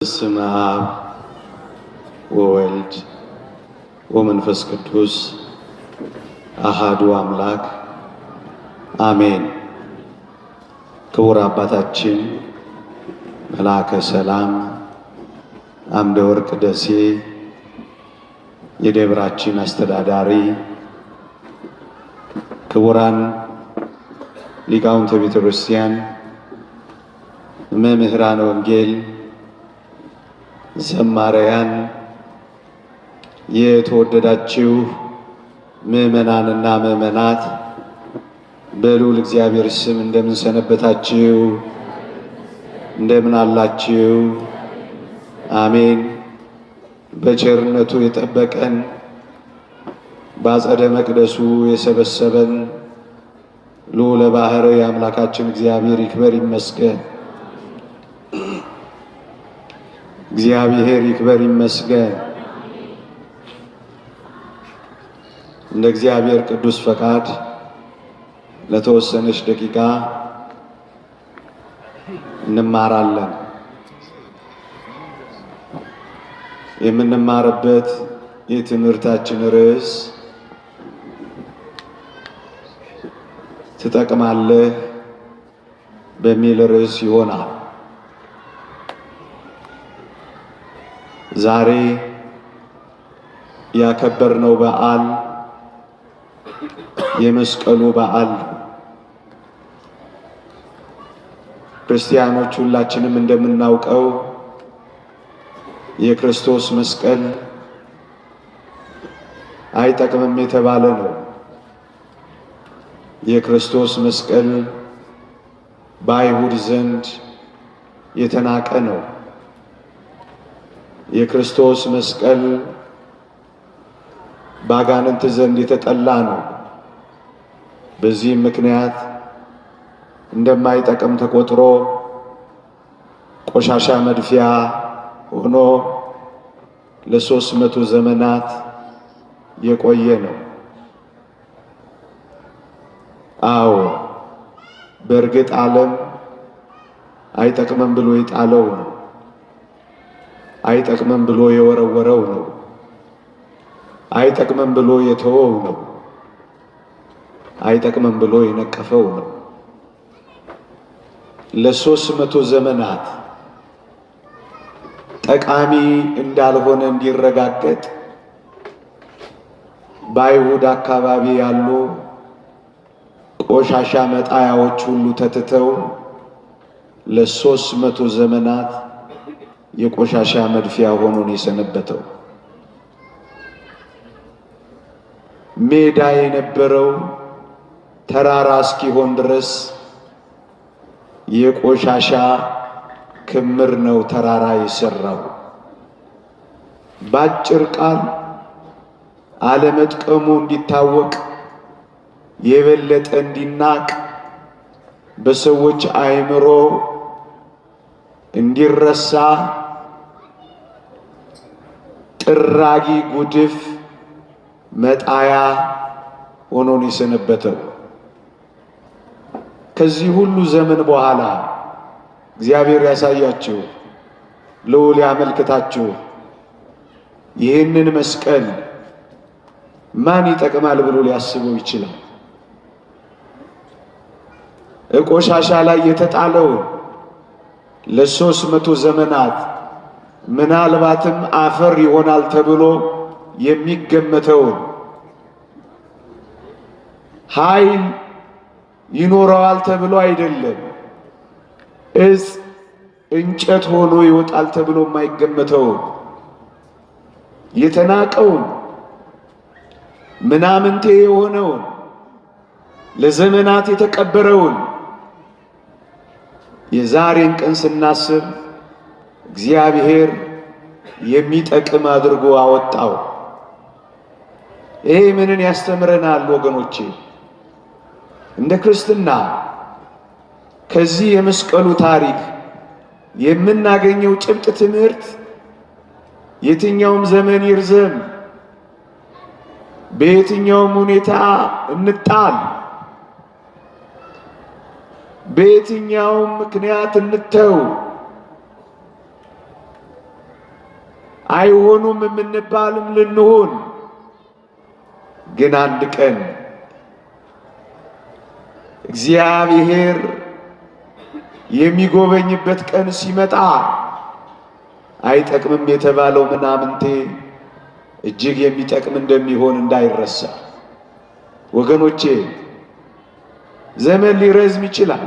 በስመ አብ ወወልድ ወመንፈስ ቅዱስ አሃዱ አምላክ አሜን። ክቡር አባታችን መልአከ ሰላም አምደ ወርቅ ደሴ የደብራችን አስተዳዳሪ፣ ክቡራን ሊቃውንተ ቤተ ክርስቲያን፣ መምህራነ ወንጌል፣ ዘማሪያን፣ የተወደዳችሁ ምዕመናንና ምዕመናት በልዑል እግዚአብሔር ስም እንደምን ሰነበታችሁ? እንደምን አላችሁ? አሜን። በቸርነቱ የጠበቀን በአጸደ መቅደሱ የሰበሰበን ልዑለ ባሕርይ አምላካችን እግዚአብሔር ይክበር ይመስገን። እግዚአብሔር ይክበር ይመስገን። እንደ እግዚአብሔር ቅዱስ ፈቃድ ለተወሰነች ደቂቃ እንማራለን። የምንማርበት የትምህርታችን ርዕስ ትጠቅማለህ በሚል ርዕስ ይሆናል። ዛሬ ያከበርነው በዓል የመስቀሉ በዓል። ክርስቲያኖች ሁላችንም እንደምናውቀው የክርስቶስ መስቀል አይጠቅምም የተባለ ነው። የክርስቶስ መስቀል በአይሁድ ዘንድ የተናቀ ነው። የክርስቶስ መስቀል በአጋንንት ዘንድ የተጠላ ነው። በዚህም ምክንያት እንደማይጠቅም ተቆጥሮ ቆሻሻ መድፊያ ሆኖ ለ300 ዘመናት የቆየ ነው። አዎ፣ በእርግጥ ዓለም አይጠቅምም ብሎ የጣለው ነው። አይጠቅምም ብሎ የወረወረው ነው። አይጠቅምም ብሎ የተወው ነው። አይጠቅምም ብሎ የነቀፈው ነው። ለ300 ዘመናት ጠቃሚ እንዳልሆነ እንዲረጋገጥ በአይሁድ አካባቢ ያሉ ቆሻሻ መጣያዎች ሁሉ ተትተው ለ300 ዘመናት የቆሻሻ መድፊያ ሆኖ ነው የሰነበተው። ሜዳ የነበረው ተራራ እስኪሆን ድረስ የቆሻሻ ክምር ነው ተራራ የሰራው። ባጭር ቃል አለመጥቀሙ እንዲታወቅ፣ የበለጠ እንዲናቅ፣ በሰዎች አእምሮ እንዲረሳ ጥራጊ ጉድፍ መጣያ ሆኖ ነው የሰነበተው። ከዚህ ሁሉ ዘመን በኋላ እግዚአብሔር ያሳያችሁ፣ ልዑል ያመልክታችሁ። ይህንን መስቀል ማን ይጠቅማል ብሎ ሊያስበው ይችላል? ቆሻሻ ላይ የተጣለውን ለ300 ዘመናት ምናልባትም አፈር ይሆናል ተብሎ የሚገመተውን ኃይል ይኖረዋል ተብሎ አይደለም፣ እጽ እንጨት ሆኖ ይወጣል ተብሎ የማይገመተውን የተናቀውን ምናምንቴ የሆነውን ለዘመናት የተቀበረውን የዛሬን ቀን ስናስብ እግዚአብሔር የሚጠቅም አድርጎ አወጣው። ይሄ ምንን ያስተምረናል ወገኖቼ? እንደ ክርስትና ከዚህ የመስቀሉ ታሪክ የምናገኘው ጭብጥ ትምህርት የትኛውም ዘመን ይርዘም፣ በየትኛውም ሁኔታ እንጣል፣ በየትኛውም ምክንያት እንተው አይሆኑም የምንባልም ልንሆን ግን አንድ ቀን እግዚአብሔር የሚጎበኝበት ቀን ሲመጣ አይጠቅምም የተባለው ምናምንቴ እጅግ የሚጠቅም እንደሚሆን እንዳይረሳ ወገኖቼ። ዘመን ሊረዝም ይችላል፣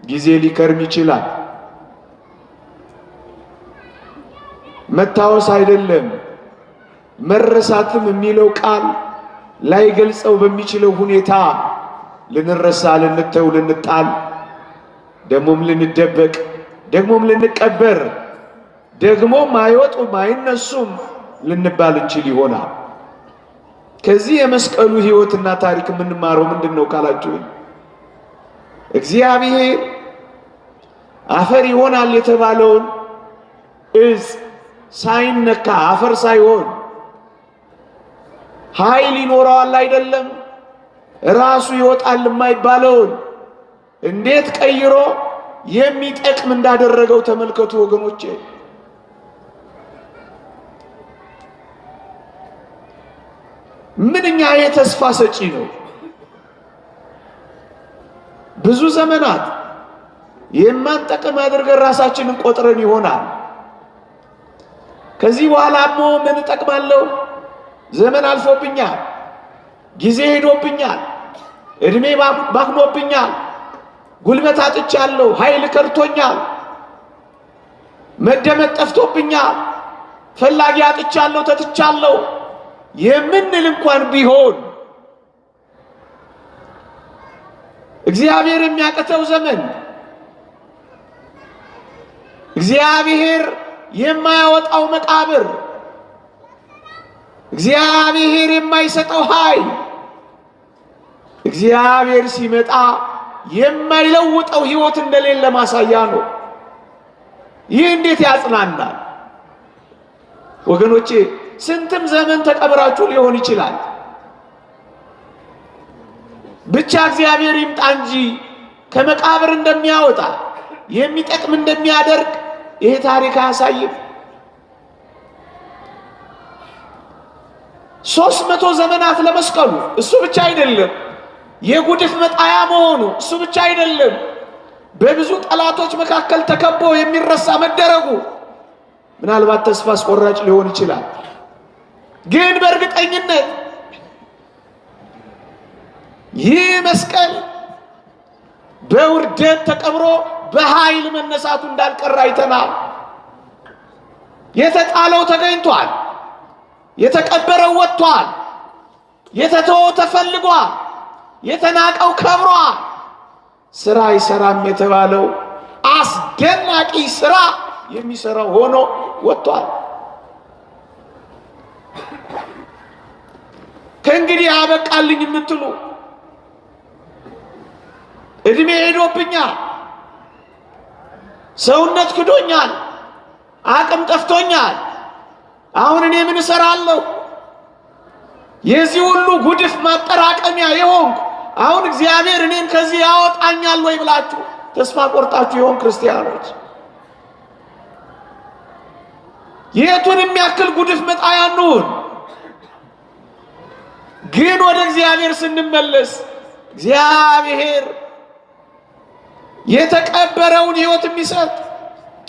ጊዜ ሊከርም ይችላል። መታወስ አይደለም መረሳትም የሚለው ቃል ላይገልጸው በሚችለው ሁኔታ ልንረሳ፣ ልንተው፣ ልንጣል፣ ደግሞም ልንደበቅ፣ ደግሞም ልንቀበር፣ ደግሞም አይወጡም አይነሱም ልንባል እንችል ይሆናል። ከዚህ የመስቀሉ ሕይወትና ታሪክ የምንማረው ምንድነው ካላችሁ እግዚአብሔር አፈር ይሆናል የተባለውን እጽ ሳይነካ አፈር ሳይሆን ኃይል ይኖረዋል አይደለም ራሱ ይወጣል የማይባለውን እንዴት ቀይሮ የሚጠቅም እንዳደረገው ተመልከቱ ወገኖቼ። ምንኛ የተስፋ ሰጪ ነው። ብዙ ዘመናት የማንጠቅም አድርገን ራሳችንን ቆጥረን ይሆናል። ከዚህ በኋላሞ ምን እጠቅማለሁ? ዘመን አልፎብኛል፣ ጊዜ ሄዶብኛል፣ እድሜ ባክኖብኛል፣ ጉልበት አጥቻለሁ፣ ኃይል ከርቶኛል፣ መደመጥ ጠፍቶብኛል፣ ፈላጊ አጥቻለሁ፣ ተትቻለሁ የምንል እንኳን ቢሆን እግዚአብሔር የሚያቀተው ዘመን፣ እግዚአብሔር የማያወጣው መቃብር፣ እግዚአብሔር የማይሰጠው ኃይል፣ እግዚአብሔር ሲመጣ የማይለውጠው ሕይወት እንደሌለ ማሳያ ነው። ይህ እንዴት ያጽናናል ወገኖቼ። ስንትም ዘመን ተቀብራችሁ ሊሆን ይችላል። ብቻ እግዚአብሔር ይምጣ እንጂ ከመቃብር እንደሚያወጣ የሚጠቅም እንደሚያደርግ ይሄ ታሪክ አያሳይም? 300 ዘመናት ለመስቀሉ እሱ ብቻ አይደለም፣ የጉድፍ መጣያ መሆኑ እሱ ብቻ አይደለም፣ በብዙ ጠላቶች መካከል ተከቦ የሚረሳ መደረጉ ምናልባት ተስፋ አስቆራጭ ሊሆን ይችላል። ግን በእርግጠኝነት ይህ መስቀል በውርደት ተቀብሮ በኃይል መነሳቱ እንዳልቀረ አይተናል። የተጣለው ተገኝቷል፣ የተቀበረው ወጥቷል፣ የተተወው ተፈልጓል፣ የተናቀው ከብሯል። ስራ አይሰራም የተባለው አስደናቂ ስራ የሚሰራው ሆኖ ወጥቷል። ከእንግዲህ አበቃልኝ የምትሉ እድሜ ሄዶብኛል፣ ሰውነት ክዶኛል፣ አቅም ጠፍቶኛል፣ አሁን እኔ ምን እሰራለሁ? የዚህ ሁሉ ጉድፍ ማጠራቀሚያ የሆንኩ አሁን እግዚአብሔር እኔን ከዚህ ያወጣኛል ወይ ብላችሁ ተስፋ ቆርጣችሁ ይሆን ክርስቲያኖች? የቱን የሚያክል ጉድፍ መጣያ እንሁን፣ ግን ወደ እግዚአብሔር ስንመለስ እግዚአብሔር የተቀበረውን ሕይወት የሚሰጥ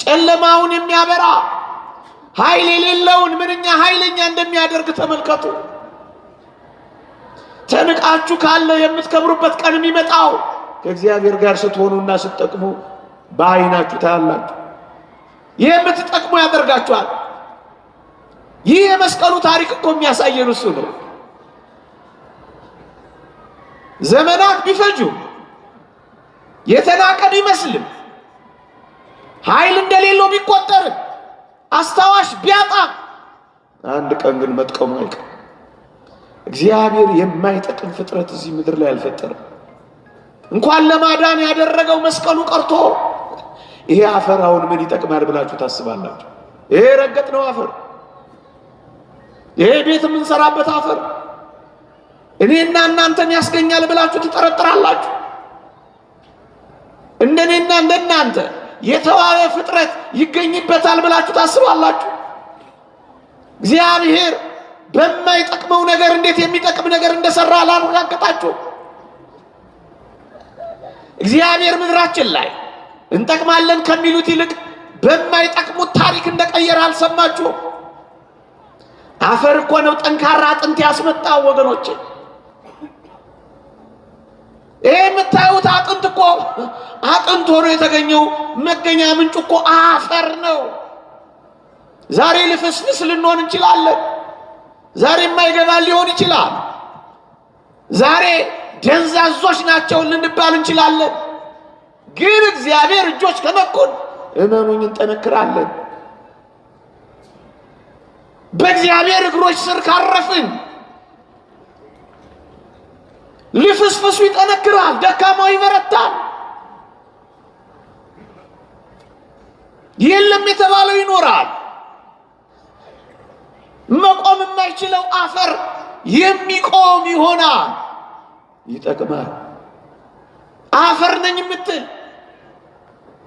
ጨለማውን የሚያበራ ኃይል የሌለውን ምንኛ ኃይለኛ እንደሚያደርግ ተመልከቱ። ተንቃችሁ ካለ የምትከብሩበት ቀን የሚመጣው ከእግዚአብሔር ጋር ስትሆኑና ስትጠቅሙ በዓይናችሁ ታያላችሁ። ይህ የምትጠቅሙ ያደርጋችኋል። ይህ የመስቀሉ ታሪክ እኮ የሚያሳየን እሱ ነው። ዘመናት ቢፈጁ የተናቀ ቢመስልም ኃይል እንደሌለው ቢቆጠርም አስታዋሽ ቢያጣም አንድ ቀን ግን መጥቀሙ አይቀርም። እግዚአብሔር የማይጠቅም ፍጥረት እዚህ ምድር ላይ አልፈጠረም። እንኳን ለማዳን ያደረገው መስቀሉ ቀርቶ ይሄ አፈር አሁን ምን ይጠቅማል ብላችሁ ታስባላችሁ? ይሄ ረገጥነው አፈር፣ ይሄ ቤት የምንሰራበት አፈር እኔና እናንተን ያስገኛል ብላችሁ ትጠረጥራላችሁ? እንደኔና እንደናንተ የተዋበ ፍጥረት ይገኝበታል ብላችሁ ታስባላችሁ? እግዚአብሔር በማይጠቅመው ነገር እንዴት የሚጠቅም ነገር እንደሰራ አላረጋገጣችሁ? እግዚአብሔር ምድራችን ላይ እንጠቅማለን ከሚሉት ይልቅ በማይጠቅሙት ታሪክ እንደቀየረ አልሰማችሁ? አፈር እኮ ነው ጠንካራ አጥንት ያስመጣው ወገኖቼ። ይሄ የምታዩት አጥንት እኮ አጥንት ሆኖ የተገኘው መገኛ ምንጭ እኮ አፈር ነው። ዛሬ ልፍስፍስ ልንሆን እንችላለን። ዛሬ የማይገባ ሊሆን ይችላል። ዛሬ ደንዛዞች ናቸው ልንባል እንችላለን። ግን እግዚአብሔር እጆች ከመኩን እመኑኝ እንጠነክራለን። በእግዚአብሔር እግሮች ስር ካረፍን ልፍስፍሱ ይጠነክራል፣ ደካማው ይበረታል። የለም የተባለው ይኖራል። መቆም የማይችለው አፈር የሚቆም ይሆናል። ይጠቅማል። አፈር ነኝ የምትል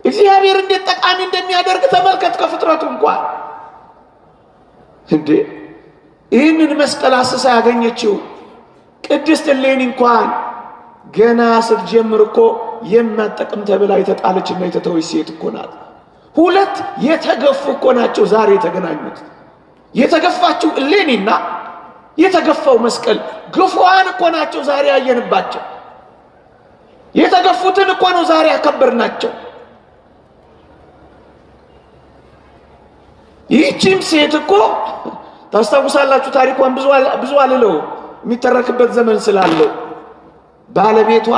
እግዚአብሔር እንዴት ጠቃሚ እንደሚያደርግ ተመልከት። ከፍጥረቱ እንኳን እንዴ ይህንን መስቀል አስሳ ያገኘችው ቅድስት እሌኒ እንኳን ገና ስትጀምር እኮ የማትጠቅም ተብላ የተጣለችና የተተወች ሴት እኮ ናት። ሁለት የተገፉ እኮ ናቸው ዛሬ የተገናኙት። የተገፋችው እሌኒና የተገፋው መስቀል ግፉዋን እኮ ናቸው ዛሬ ያየንባቸው። የተገፉትን እኮ ነው ዛሬ ያከበርናቸው። ይህቺም ሴት እኮ ታስታውሳላችሁ፣ ታሪኳን ብዙ አልለው የሚተረክበት ዘመን ስላለው ባለቤቷ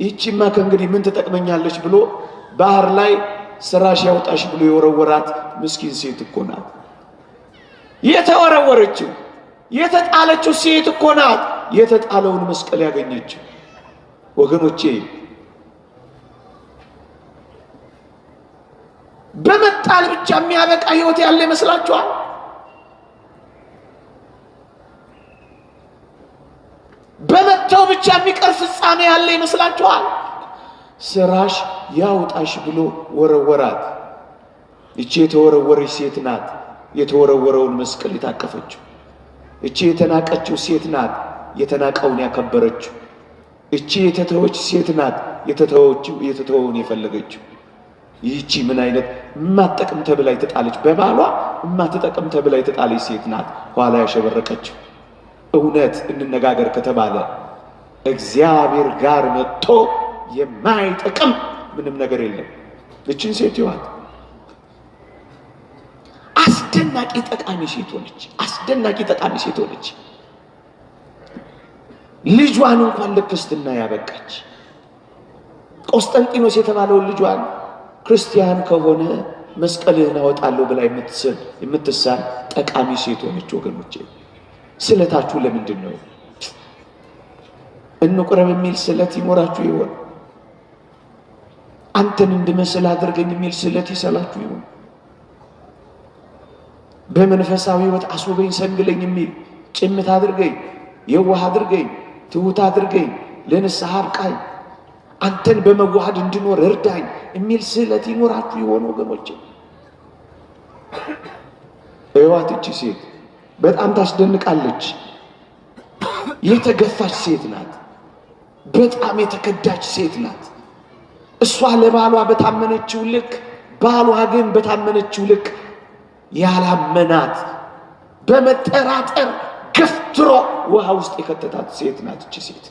ይህቺማ ከእንግዲህ ምን ትጠቅመኛለች ብሎ ባህር ላይ ስራሽ ያውጣሽ ብሎ የወረወራት ምስኪን ሴት እኮ ናት። የተወረወረችው የተጣለችው ሴት እኮ ናት የተጣለውን መስቀል ያገኘችው። ወገኖቼ በመጣል ብቻ የሚያበቃ ህይወት ያለ ይመስላችኋል? በመተው ብቻ የሚቀር ፍጻሜ ያለ ይመስላችኋል? ስራሽ ያውጣሽ ብሎ ወረወራት። እቺ የተወረወረች ሴት ናት የተወረወረውን መስቀል የታቀፈችው። እቺ የተናቀችው ሴት ናት የተናቀውን ያከበረችው። እቺ የተተወች ሴት ናት የተተወውን የፈለገችው። ይህቺ ምን አይነት ማጠቅም ተብላ የተጣለች፣ በባሏ ማትጠቅም ተብላ የተጣለች ሴት ናት ኋላ ያሸበረቀችው። እውነት እንነጋገር ከተባለ እግዚአብሔር ጋር መጥቶ የማይጠቅም ምንም ነገር የለም። እቺን ሴት ይዋት አስደናቂ ጠቃሚ ሴት ሆነች። አስደናቂ ጠቃሚ ሴት ሆነች። ልጇን እንኳን ለክርስትና ያበቃች። ቆስጠንጢኖስ የተባለውን ልጇን ክርስቲያን ከሆነ መስቀልህን አወጣለሁ ብላ የምትሳል ጠቃሚ ሴት ሆነች። ወገኖቼ ስለታችሁ ለምንድን ነው? እንቁረብ የሚል ስለት ይኖራችሁ ይሆን? አንተን እንድመስል አድርገኝ የሚል ስለት ይሰላችሁ ይሆን? በመንፈሳዊ ሕይወት አስውበኝ ሰንግለኝ የሚል ጭምት አድርገኝ፣ የዋህ አድርገኝ፣ ትሁት አድርገኝ፣ ለንስሐ አብቃኝ፣ አንተን በመዋሃድ እንድኖር እርዳኝ የሚል ስለት ይኖራችሁ ይሆን? ወገኖቼ እዋት እቺ ሴት በጣም ታስደንቃለች። የተገፋች ሴት ናት። በጣም የተከዳች ሴት ናት። እሷ ለባሏ በታመነችው ልክ፣ ባሏ ግን በታመነችው ልክ ያላመናት፣ በመጠራጠር ገፍትሮ ውሃ ውስጥ የከተታት ሴት ናት እቺ ሴት።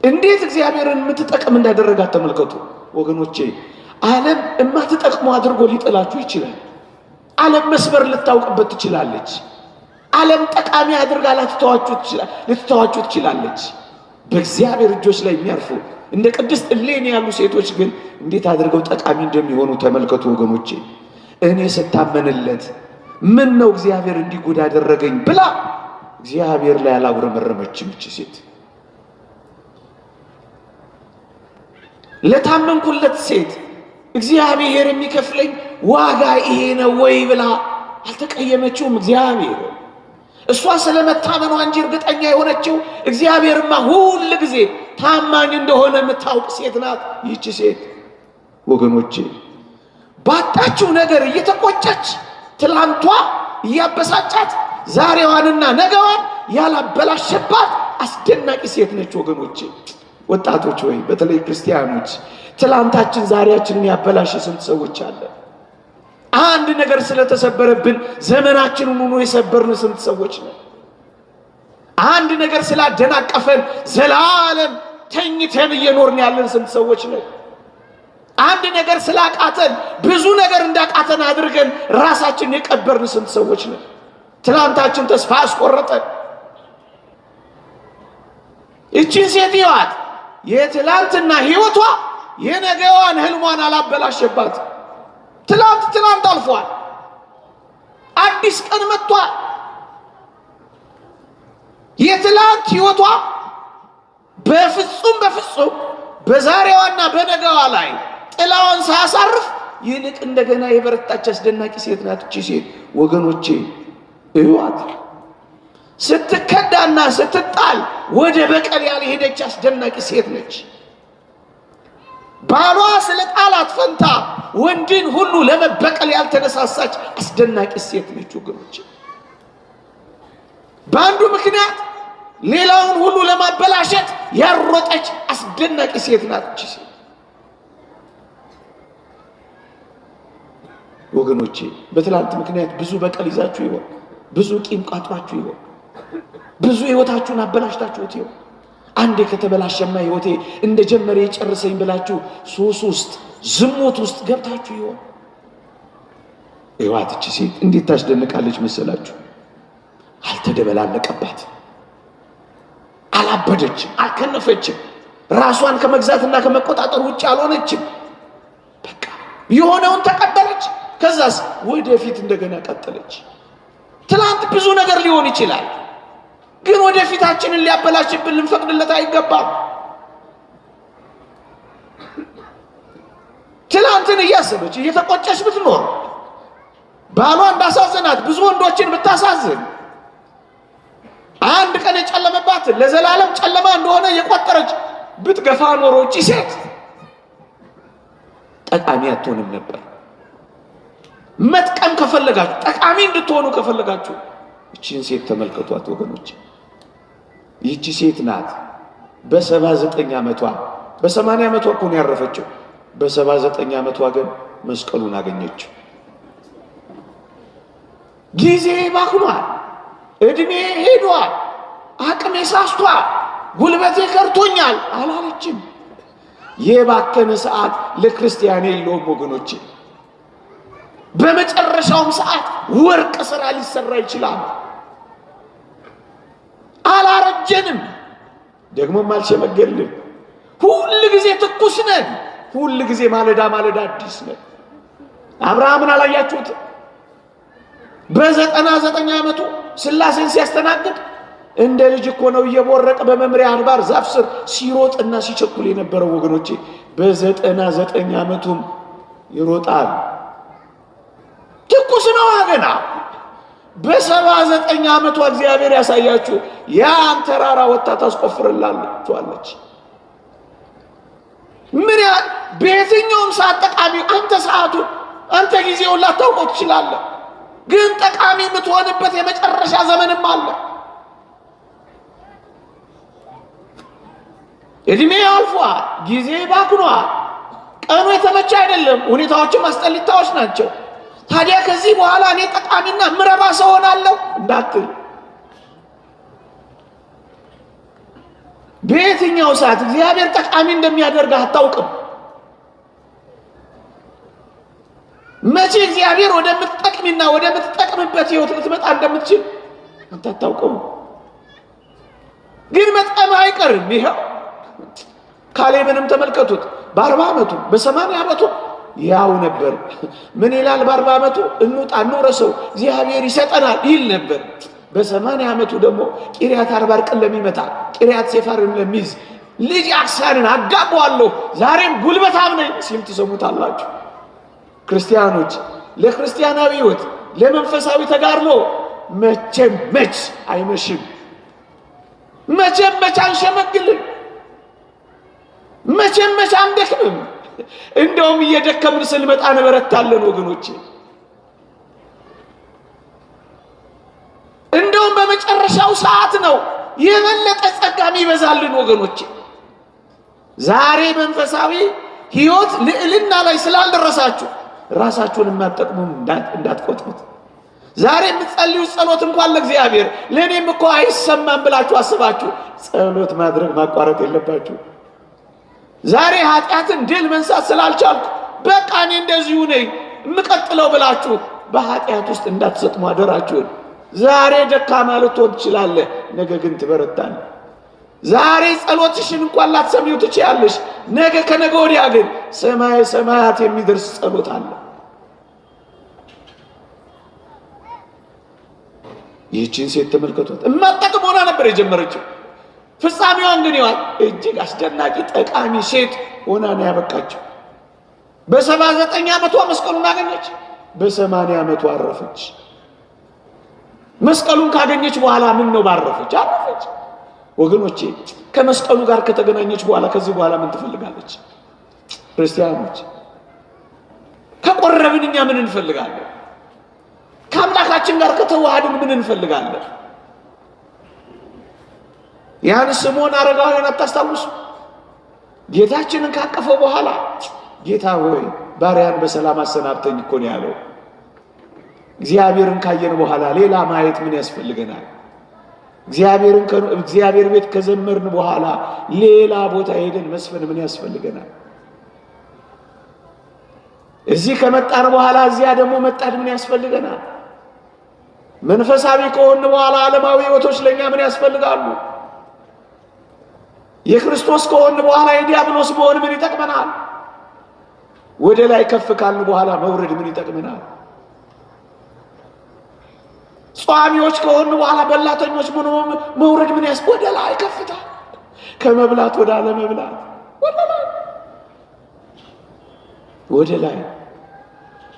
እንዴት እግዚአብሔርን የምትጠቅም እንዳደረጋት ተመልከቱ ወገኖቼ። ዓለም የማትጠቅሙ አድርጎ ሊጥላችሁ ይችላል። ዓለም መስበር ልታውቅበት ትችላለች። ዓለም ጠቃሚ አድርጋ ልትተዋችሁ ትችላለች። በእግዚአብሔር እጆች ላይ የሚያርፉ እንደ ቅድስት እሌኒ ያሉ ሴቶች ግን እንዴት አድርገው ጠቃሚ እንደሚሆኑ ተመልከቱ ወገኖቼ። እኔ ስታመንለት ምን ነው እግዚአብሔር እንዲጎዳ አደረገኝ ብላ እግዚአብሔር ላይ አላጉረመረመችም እቺ ሴት። ለታመንኩለት ሴት እግዚአብሔር የሚከፍለኝ ዋጋ ይሄ ነው ወይ ብላ አልተቀየመችውም። እግዚአብሔር እሷ ስለመታመኗ እንጂ እርግጠኛ የሆነችው እግዚአብሔርማ ሁል ጊዜ ታማኝ እንደሆነ የምታውቅ ሴት ናት ይህች ሴት ወገኖቼ። ባጣችው ነገር እየተቆጨች ትላንቷ ያበሳጫት ዛሬዋንና ነገዋን ያላበላሸባት አስደናቂ ሴት ነች ወገኖቼ። ወጣቶች ወይ በተለይ ክርስቲያኖች ትላንታችን ዛሬያችንን ያበላሽ ስንት ሰዎች አለ። አንድ ነገር ስለተሰበረብን ዘመናችንን ሆኖ የሰበርን ስንት ሰዎች ነው። አንድ ነገር ስላደናቀፈን ዘላለም ተኝተን እየኖርን ያለን ስንት ሰዎች ነው። አንድ ነገር ስላቃተን ብዙ ነገር እንዳቃተን አድርገን ራሳችንን የቀበርን ስንት ሰዎች ነው። ትላንታችን ተስፋ አስቆረጠን። እቺን ሴት ይዋት የትላንትና ህይወቷ የነገዋን ህልሟን አላበላሸባት። ትላንት አልፏል። አዲስ ቀን መጥቷል። የትላንት ህይወቷ በፍጹም በዛሬዋና በነገዋ ላይ ጥላዋን ሳያሳርፍ ይልቅ እንደገና የበረታች አስደናቂ ሴት ናት እቺ ሴት ወገኖቼ። እዩዋት። ስትከዳና ስትጣል ወደ በቀል ያልሄደች አስደናቂ ሴት ነች። ባሏ ስለ ጣላት ፈንታ ወንድን ሁሉ ለመበቀል ያልተነሳሳች አስደናቂ ሴት ነች ወገኖቼ። በአንዱ ምክንያት ሌላውን ሁሉ ለማበላሸት ያሮጠች አስደናቂ ሴት ናት እቺ ሴት ወገኖቼ። በትላንት ምክንያት ብዙ በቀል ይዛችሁ ይሆን? ብዙ ቂም ቋጥራችሁ ይሆን? ብዙ ህይወታችሁን አበላሽታችሁት ይሆን? አንዴ ከተበላሸማ ህይወቴ እንደጀመረ የጨርሰኝ ብላችሁ ሱስ ውስጥ ዝሙት ውስጥ ገብታችሁ ይሆን? ይዋት እቺ ሴት እንዴት ታስደንቃለች መሰላችሁ? አልተደበላለቀባት፣ አላበደችም፣ አልከነፈችም። ራሷን ከመግዛትና ከመቆጣጠር ውጭ አልሆነችም። በቃ የሆነውን ተቀበለች። ከዛስ ወደፊት እንደገና ቀጠለች። ትላንት ብዙ ነገር ሊሆን ይችላል፣ ግን ወደፊታችንን ሊያበላሽብን ልንፈቅድለት አይገባም። ትላንትን እያሰበች እየተቆጨች ብትኖር ባሏ እንዳሳዘናት ብዙ ወንዶችን ብታሳዝን አንድ ቀን የጨለመባትን ለዘላለም ጨለማ እንደሆነ የቆጠረች ብትገፋ ኖሮ እቺ ሴት ጠቃሚ አትሆንም ነበር። መጥቀም ከፈለጋችሁ ጠቃሚ እንድትሆኑ ከፈለጋችሁ እቺን ሴት ተመልከቷት ወገኖች። ይቺ ሴት ናት በ79 ዓመቷ በ80 ዓመቷ እኮ ነው ያረፈችው። በ79 ዓመቷ ግን መስቀሉን አገኘችው። ጊዜ ባክኗል፣ እድሜ ሄዷል፣ አቅሜ ሳስቷል፣ ጉልበቴ ከርቶኛል አላለችም። የባከነ ሰዓት ለክርስቲያን የለውም ወገኖቼ። በመጨረሻውም ሰዓት ወርቅ ስራ ሊሰራ ይችላል። አላረጀንም፣ ደግሞም አልሸመገልንም። ሁሉ ጊዜ ትኩስ ነን። ሁሉ ጊዜ ማለዳ አዲስ ነን። አብርሃምን አላያችሁት? በ99 ዓመቱ ስላሴን ሲያስተናግድ እንደ ልጅ እኮ ነው እየቦረቀ በመምሪያ አድባር ዛፍ ስር ሲሮጥና ሲቸኩል የነበረው ወገኖቼ። በ99 ዓመቱም ይሮጣል። ትኩስ ነው ገና። በ79 ዓመቷ እግዚአብሔር ያሳያችሁ ያን ተራራ ወጣ ታስቆፍርላችኋለች። ምን ያህል በየትኛውም ሰዓት ጠቃሚ አንተ ሰዓቱን አንተ ጊዜውን ላታውቀው ትችላለህ፣ ግን ጠቃሚ የምትሆንበት የመጨረሻ ዘመንም አለ። እድሜ አልፏል፣ ጊዜ ባክኗል፣ ቀኑ የተመቸ አይደለም፣ ሁኔታዎችም አስጠሊታዎች ናቸው። ታዲያ ከዚህ በኋላ እኔ ጠቃሚና ምረባ ሰው ሆናለሁ እንዳትል። በየትኛው ሰዓት እግዚአብሔር ጠቃሚ እንደሚያደርግህ አታውቅም። መቼ እግዚአብሔር ወደምትጠቅሚና ወደምትጠቅምበት ህይወት ልትመጣ እንደምትችል አንተ አታውቀውም። ግን መጥቀም አይቀርም። ይሄው ካሌብንም ተመልከቱት። በ40 ዓመቱ በ80 ዓመቱ ያው ነበር። ምን ይላል? በ40 ዓመቱ እንውጣ እንውረሰው እግዚአብሔር ይሰጠናል ይል ነበር። በ80 ዓመቱ ደግሞ ቂርያት አርባቅን ለሚመታ ቂርያት ሴፋርን ለሚይዝ ልጅ አክሳንን አጋባዋለሁ ዛሬም ጉልበታም ነኝ ሲል ትሰሙታላችሁ። ክርስቲያኖች ለክርስቲያናዊ ህይወት ለመንፈሳዊ ተጋድሎ መቼም መች አይመሽም፣ መቼም መች አንሸመግልም፣ መቼም መች አንደክምም። እንደውም እየደከምን ስንመጣ እንበረታለን ወገኖቼ። በመጨረሻው ሰዓት ነው የበለጠ ጸጋም ይበዛልን ወገኖቼ። ዛሬ መንፈሳዊ ሕይወት ልዕልና ላይ ስላልደረሳችሁ ራሳችሁን የማትጠቅሙም እንዳትቆጥሩት። ዛሬ የምትጸልዩ ጸሎት እንኳን ለእግዚአብሔር ለእኔም እኮ አይሰማም ብላችሁ አስባችሁ ጸሎት ማድረግ ማቋረጥ የለባችሁ። ዛሬ ኃጢአትን ድል መንሳት ስላልቻልኩ በቃ እኔ እንደዚሁ ነኝ የምቀጥለው ብላችሁ በኃጢአት ውስጥ እንዳትሰጥሙ አደራችሁን። ዛሬ ደካማ ልትሆን ትችላለህ፣ ነገ ግን ትበረታለህ። ዛሬ ጸሎትሽን እንኳን ላትሰሚው ትችያለሽ፣ ነገ ከነገ ወዲያ ግን ሰማይ ሰማያት የሚደርስ ጸሎት አለ። ይህችን ሴት ተመልከቷት። እማጠቅም ሆና ነበር የጀመረችው። ፍጻሜዋን ግን ይዋል እጅግ አስደናቂ ጠቃሚ ሴት ሆና ነው ያበቃችው። በ79 ዓመቷ መስቀሉን አገኘች። በ80 ዓመቷ አረፈች። መስቀሉን ካገኘች በኋላ ምን ነው ባረፈች? አረፈች። ወገኖቼ ከመስቀሉ ጋር ከተገናኘች በኋላ ከዚህ በኋላ ምን ትፈልጋለች? ክርስቲያኖች ከቆረብን እኛ ምን እንፈልጋለን? ከአምላካችን ጋር ከተዋሃድን ምን እንፈልጋለን? ያን ስምዖን አረጋዊን አታስታውሱ? ጌታችንን ካቀፈው በኋላ ጌታ ሆይ ባሪያን በሰላም አሰናብተኝ እኮ ነው ያለው። እግዚአብሔርን ካየን በኋላ ሌላ ማየት ምን ያስፈልገናል? እግዚአብሔር ቤት ከዘመርን በኋላ ሌላ ቦታ ሄደን መስፈን ምን ያስፈልገናል? እዚህ ከመጣን በኋላ እዚያ ደግሞ መጣድ ምን ያስፈልገናል? መንፈሳዊ ከሆን በኋላ ዓለማዊ ሕይወቶች ለኛ ምን ያስፈልጋሉ? የክርስቶስ ከሆን በኋላ የዲያብሎስ መሆን ምን ይጠቅመናል? ወደ ላይ ከፍ ካልን በኋላ መውረድ ምን ይጠቅመናል? ጿሚዎች ከሆን በኋላ በላተኞች መውረድ ምን ወደ ላይ ከፍታ፣ ከመብላት ወደ አለመብላት፣ ወደ ላይ።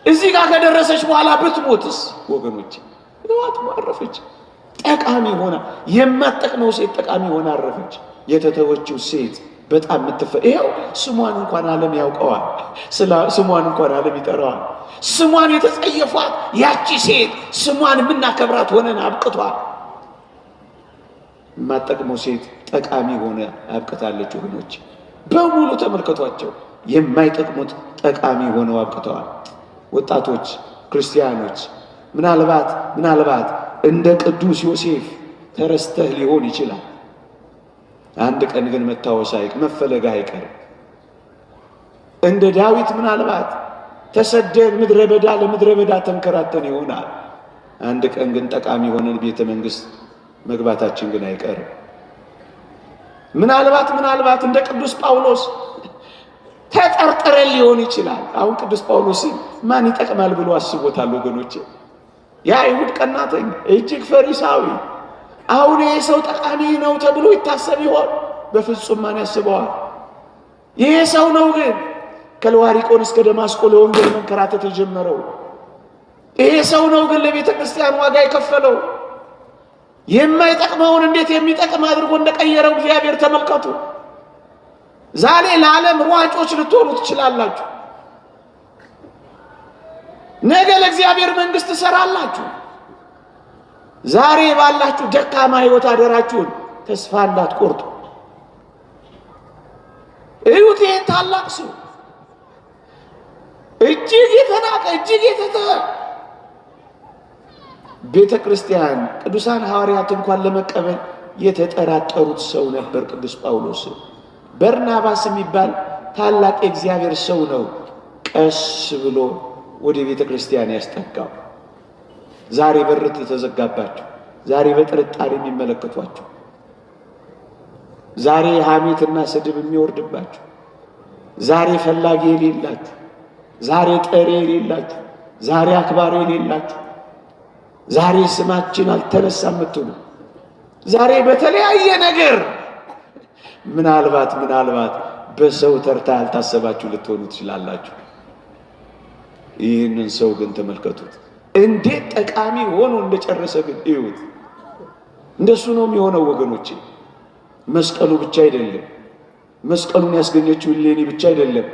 እዚህ ጋር ከደረሰች በኋላ ብትሞትስ ወገኖች? ለዋት አረፈች። ጠቃሚ ሆና የማትጠቅመው ሴት ጠቃሚ ሆና አረፈች። የተተወችው ሴት በጣም ይሄው ስሟን እንኳን ዓለም ያውቀዋል። ስሟን እንኳን ዓለም ይጠራዋል። ስሟን የተጸየፏት ያቺ ሴት ስሟን የምናከብራት ሆነን አብቅቷል። የማትጠቅመው ሴት ጠቃሚ ሆነ አብቅታለች። ወገኖች በሙሉ ተመልከቷቸው። የማይጠቅሙት ጠቃሚ ሆነው አብቅተዋል። ወጣቶች ክርስቲያኖች ምናልባት እንደ ቅዱስ ዮሴፍ ተረስተህ ሊሆን ይችላል። አንድ ቀን ግን መታወስ መፈለግ አይቀርም። እንደ ዳዊት ምናልባት ተሰደን ምድረ በዳ ለምድረ በዳ ተንከራተን ይሆናል። አንድ ቀን ግን ጠቃሚ ሆነን ቤተ መንግስት መግባታችን ግን አይቀርም። ምናልባት እንደ ቅዱስ ጳውሎስ ተጠርጥረን ሊሆን ይችላል። አሁን ቅዱስ ጳውሎስ ማን ይጠቅማል ብሎ አስቦታል ወገኖቼ? የአይሁድ ቀናተኛ እጅግ ፈሪሳዊ። አሁን ይሄ ሰው ጠቃሚ ነው ተብሎ ይታሰብ ይሆን? በፍጹም ማን ያስበዋል? ይሄ ሰው ነው ግን ከልዋሪቆን እስከ ደማስቆ ለወንጌል መንከራተት የጀመረው። ይሄ ሰው ነው ግን ለቤተ ክርስቲያን ዋጋ የከፈለው። የማይጠቅመውን እንዴት የሚጠቅም አድርጎ እንደቀየረው እግዚአብሔር ተመልከቱ። ዛሬ ለዓለም ሯጮች ልትሆኑ ትችላላችሁ። ነገ ለእግዚአብሔር መንግስት ትሰራላችሁ። ዛሬ ባላችሁ ደካማ ሕይወት አደራችሁን ተስፋ እንዳትቆርጡ። እዩት ይህን ታላቅ ሰው፣ እጅግ የተናቀ እጅግ የተተወ። ቤተ ክርስቲያን ቅዱሳን ሐዋርያት እንኳን ለመቀበል የተጠራጠሩት ሰው ነበር ቅዱስ ጳውሎስ። በርናባስ የሚባል ታላቅ የእግዚአብሔር ሰው ነው ቀስ ብሎ ወደ ቤተ ክርስቲያን ያስጠጋው። ዛሬ በር ተዘጋባችሁ። ዛሬ በጥርጣሬ የሚመለከቷችሁ፣ ዛሬ ሐሜትና ስድብ የሚወርድባችሁ፣ ዛሬ ፈላጊ የሌላችሁ፣ ዛሬ ጠሪ የሌላችሁ፣ ዛሬ አክባሪ የሌላችሁ፣ ዛሬ ስማችን አልተነሳም የምትሉ፣ ዛሬ በተለያየ ነገር ምናልባት በሰው ተርታ ያልታሰባችሁ ልትሆኑ ትችላላችሁ። ይህንን ሰው ግን ተመልከቱት፣ እንዴት ጠቃሚ ሆኖ እንደጨረሰ ግን እዩት። እንደሱ ነው የሚሆነው ወገኖቼ። መስቀሉ ብቻ አይደለም፣ መስቀሉን ያስገኘችው እሌኒ ብቻ አይደለም።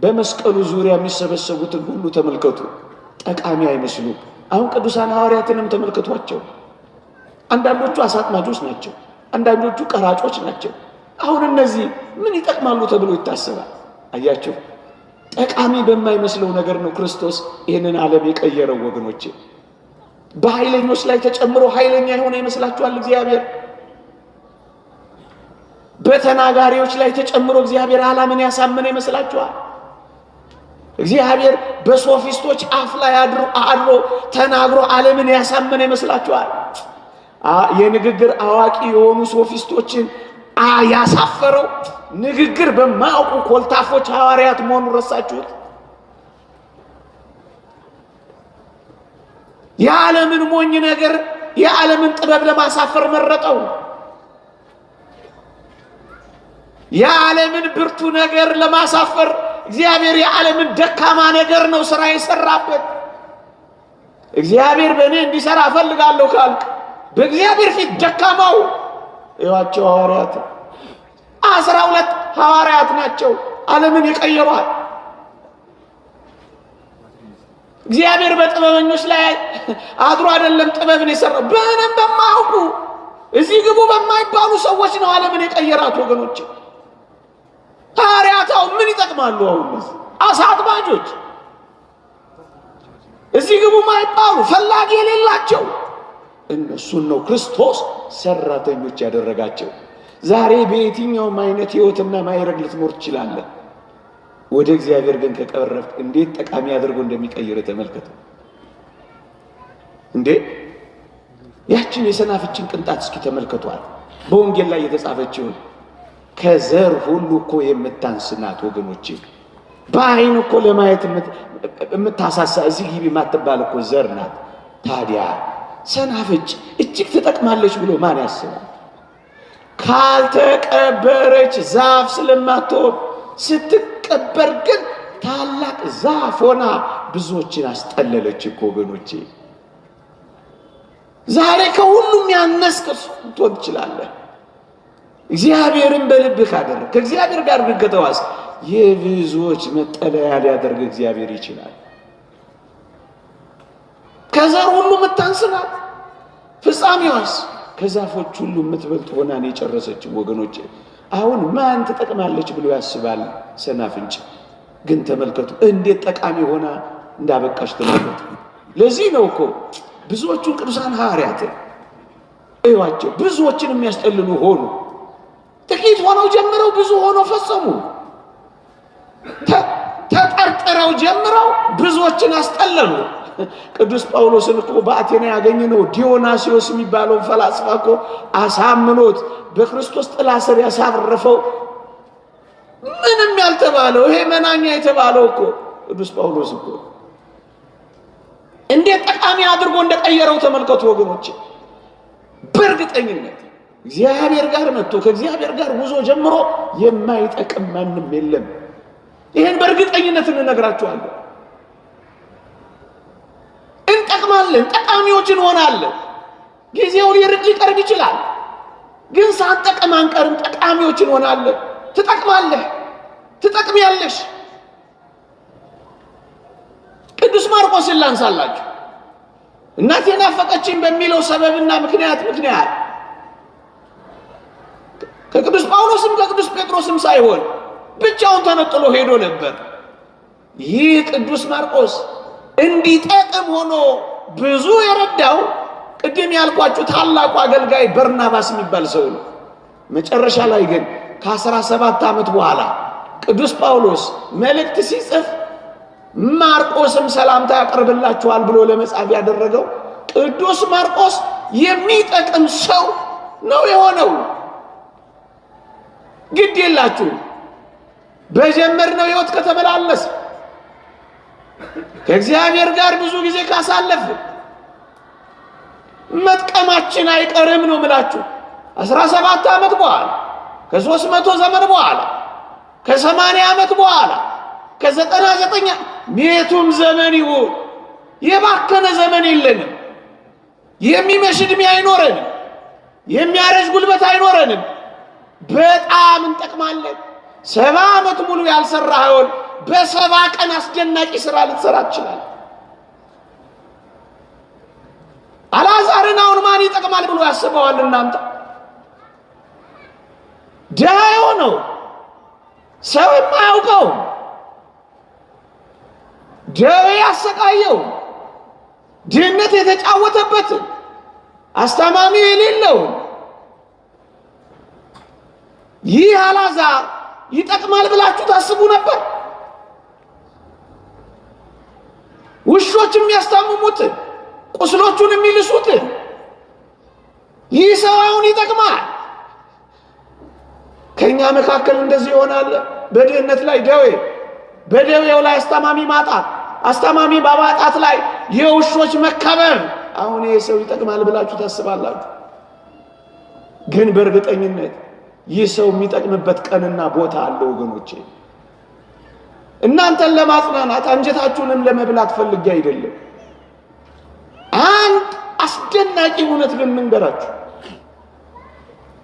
በመስቀሉ ዙሪያ የሚሰበሰቡትን ሁሉ ተመልከቱ። ጠቃሚ አይመስሉም። አሁን ቅዱሳን ሐዋርያትንም ተመልከቷቸው። አንዳንዶቹ አሳጥማጆች ናቸው፣ አንዳንዶቹ ቀራጮች ናቸው። አሁን እነዚህ ምን ይጠቅማሉ ተብሎ ይታሰባል? አያችሁ፣ ጠቃሚ በማይመስለው ነገር ነው ክርስቶስ ይህንን ዓለም የቀየረው ወገኖቼ። በኃይለኞች ላይ ተጨምሮ ኃይለኛ የሆነ ይመስላችኋል እግዚአብሔር? በተናጋሪዎች ላይ ተጨምሮ እግዚአብሔር ዓለምን ያሳመነ ይመስላችኋል? እግዚአብሔር በሶፊስቶች አፍ ላይ አድሮ ተናግሮ ዓለምን ያሳመነ ይመስላችኋል? የንግግር አዋቂ የሆኑ ሶፊስቶችን ያሳፈረው ንግግር በማያውቁ ኮልታፎች ሐዋርያት መሆኑን ረሳችሁት? የዓለምን ሞኝ ነገር የዓለምን ጥበብ ለማሳፈር መረጠው። የዓለምን ብርቱ ነገር ለማሳፈር እግዚአብሔር የዓለምን ደካማ ነገር ነው ስራ የሰራበት። እግዚአብሔር በእኔ እንዲሰራ እፈልጋለሁ ካልክ በእግዚአብሔር ፊት ደካማው እዩዋቸው ሐዋርያት 12 ሐዋርያት ናቸው ዓለምን የቀየሯል። እግዚአብሔር በጥበበኞች ላይ አድሮ አይደለም ጥበብን የሰራው፣ በእኔም በማያውቁ እዚህ ግቡ በማይባሉ ሰዎች ነው ዓለምን የቀየራት ወገኖች። ሐዋርያት ምን ይጠቅማሉ? አሁን አሳ አጥማጆች፣ እዚህ ግቡ ማይባሉ ፈላጊ የሌላቸው እነሱን ነው ክርስቶስ ሰራተኞች ያደረጋቸው። ዛሬ በየትኛውም አይነት ህይወትና ማይረግ ልትኖር ትችላለህ። ወደ እግዚአብሔር ግን ከቀረብክ እንዴት ጠቃሚ አድርጎ እንደሚቀይር ተመልከቱ። እንዴ ያችን የሰናፍጭን ቅንጣት እስኪ ተመልከቷል። በወንጌል ላይ የተጻፈችውን ከዘር ሁሉ እኮ የምታንስናት ወገኖቼ። በአይን እኮ ለማየት የምታሳሳ እዚህ ግቢ የማትባል እኮ ዘር ናት። ታዲያ ሰናፍጭ እጅግ ትጠቅማለች ብሎ ማን ያስባል? ካልተቀበረች ዛፍ ስለማትሆን ስትቀበር ግን ታላቅ ዛፍ ሆና ብዙዎችን አስጠለለች እኮ ወገኖቼ። ዛሬ ከሁሉም ያነስክ ልትሆን ትችላለህ። እግዚአብሔርን በልብህ ካደረግህ ከእግዚአብሔር ጋር ከተዋስክ የብዙዎች መጠለያ ሊያደርግ እግዚአብሔር ይችላል። ከዘር ሁሉ የምታንስናት ፍጻሜዋስ ከዛፎች ሁሉ የምትበልጥ ሆና ነው የጨረሰችው ወገኖቼ። አሁን ማን ትጠቅማለች ብሎ ያስባል ሰናፍጭ? ግን ተመልከቱ እንዴት ጠቃሚ ሆና እንዳበቃች ተመልከቱ። ለዚህ ነው እኮ ብዙዎቹን ቅዱሳን ሐዋርያት እዩዋቸው፣ ብዙዎችን የሚያስጠልሉ ሆኑ። ጥቂት ሆነው ጀምረው ብዙ ሆነው ፈጸሙ። ተጠርጥረው ጀምረው ብዙዎችን አስጠለሉ። ቅዱስ ጳውሎስን እኮ በአቴና ያገኘነው ዲዮናስዮስ የሚባለው ፈላስፋ እኮ አሳምኖት በክርስቶስ ጥላ ስር ያሳረፈው ምንም ያልተባለው ይሄ መናኛ የተባለው እኮ ቅዱስ ጳውሎስ እኮ እንዴት ጠቃሚ አድርጎ እንደቀየረው ተመልከቱ ወገኖቼ። በእርግጠኝነት እግዚአብሔር ጋር መጥቶ ከእግዚአብሔር ጋር ጉዞ ጀምሮ የማይጠቅም ማንም የለም። ይሄን በእርግጠኝነት እንነግራችኋለን። እንጠቅማለን፣ ጠቃሚዎች እንሆናለን። ጊዜው ሊርቅ ሊቀርብ ይችላል፣ ግን ሳንጠቅም አንቀርም። ጠቃሚዎች እንሆናለን። ትጠቅማለህ፣ ትጠቅሚያለሽ። ቅዱስ ማርቆስን ላንሳላችሁ። እናቴ ናፈቀችኝ በሚለው ሰበብና ምክንያት ከቅዱስ ጳውሎስም ከቅዱስ ጴጥሮስም ሳይሆን ብቻውን ተነጥሎ ሄዶ ነበር። ይህ ቅዱስ ማርቆስ እንዲጠቅም ሆኖ ብዙ የረዳው ቅድም ያልኳችሁ ታላቁ አገልጋይ በርናባስ የሚባል ሰው ነው። መጨረሻ ላይ ግን ከ17 ዓመት በኋላ ቅዱስ ጳውሎስ መልእክት ሲጽፍ ማርቆስም ሰላምታ ያቀርብላችኋል ብሎ ለመጻፍ ያደረገው ቅዱስ ማርቆስ የሚጠቅም ሰው ነው የሆነው። ግድ የላችሁ በጀመርነው ሕይወት ከተመላለስ ከእግዚአብሔር ጋር ብዙ ጊዜ ካሳለፍ መጥቀማችን አይቀርም ነው ምላችሁ። 17 ዓመት በኋላ ከ300 ዘመን በኋላ ከ80 ዓመት በኋላ ከ99 ሜቱም ዘመን ይሁን የባከነ ዘመን የለንም። የሚመሽ ዕድሜ አይኖረንም። የሚያረጅ ጉልበት አይኖረንም። በጣም እንጠቅማለን። 70 ዓመት ሙሉ ያልሰራኸውን በ70 ቀን አስደናቂ ስራ ልትሰራ ትችላለህ። አልዓዛርን አሁን ማን ይጠቅማል ብሎ ያስበዋል? እናንተ ድሃ የሆነው ሰው የማያውቀው ደዌ ያሰቃየው ድህነት የተጫወተበት አስተማሚ የሌለው ይህ አልዓዛር ይጠቅማል ብላችሁ ታስቡ ነበር? ውሾች የሚያስታምሙት ቁስሎቹን የሚልሱት ይህ ሰው አሁን ይጠቅማል? ከኛ መካከል እንደዚህ ይሆናል። በድህነት ላይ ደዌ፣ በደዌው ላይ አስተማሚ ማጣት፣ አስተማሚ በማጣት ላይ የውሾች መከበር። አሁን ይህ ሰው ይጠቅማል ብላችሁ ታስባላችሁ? ግን በእርግጠኝነት ይህ ሰው የሚጠቅምበት ቀንና ቦታ አለ ወገኖቼ። እናንተን ለማጽናናት አንጀታችሁንም ለመብላት ፈልጌ አይደለም። አንድ አስደናቂ እውነት ግን እንገራችሁ።